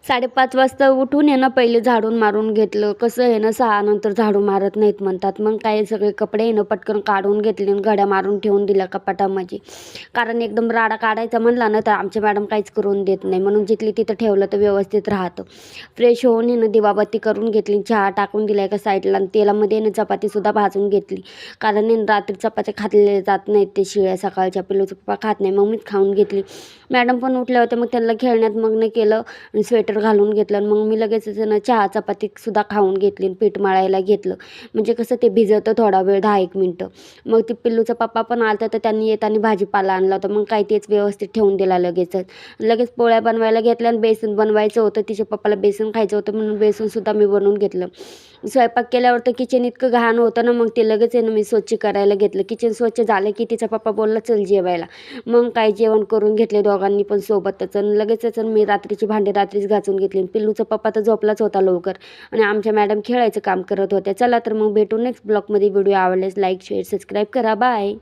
5:30 वाजता उठून आहे ना पहिले झाडून मारून घेतलं. कसं आहे ना 6 नंतर झाडू मारत नाहीत म्हणतात. मग काय सगळे कपडे आहे ना पटकन काढून घेतले आणि घड्या मारून ठेवून दिल्या कपाटामध्ये. कारण एकदम राडा काढायचा म्हणला ना तर आमची मॅडम काहीच करून देत नाही. म्हणून जिथली तिथं ठेवलं तर व्यवस्थित राहतं. फ्रेश होऊन आहे ना दिवाबत्ती करून घेतली, चहा टाकून दिला एका साईडला आणि तेलामध्ये आहे ना चपातीसुद्धा भाजून घेतली. कारण आहे ना रात्री चपात्या खाल्ल्या जात नाहीत ते शिळ्या सकाळच्या. पिल्लूचा पप्पा खात नाही, मग मीच खाऊन घेतली. मॅडम पण उठल्या होत्या, मग त्यांना खेळण्यात मग्न केलं आणि स्वेटर घालून घेतलं आणि मग मी लगेचच ना चहा चपातीसुद्धा खाऊन घेतली आणि पीठ मळायला घेतलं. म्हणजे कसं ते भिजतं थोडा वेळ 10-1 मिनटं. मग ते पिल्लूचा पप्पा पण आला तर त्यांनी येताना भाजीपाला आणला होता. मग काय तेच व्यवस्थित ठेवून दिला लगेचच. लगेच पोळ्या बनवायला घेतल्या आणि बेसन बनवायचं होतं. तिच्या पप्पाला बेसन खायचं होतं म्हणून बेसनसुद्धा मी बनवून घेतलं. स्वयंपाक केल्यावर तर किचन इतकं घाण होतं ना, मग ते लगेच आहे ना मी स्वच्छ करायला घेतलं. किचन स्वच्छ झालं की तिचा पप्पा बोलला चल जेवायला. मग काय जेवण करून घेतले दोघांनी पण सोबतच आणि लगेचच मी रात्रीची भांडी रात्रीच घासून घेतली. पिल्लूचा पप्पा तर झोपलाच होता लवकर आणि आमच्या मॅडम खेळायचं काम करत होत्या. चला तर मग भेटू नेक्स्ट ब्लॉगमध्ये. व्हिडिओ आवडल्यास लाईक शेअर सबस्क्राईब करा. बाय.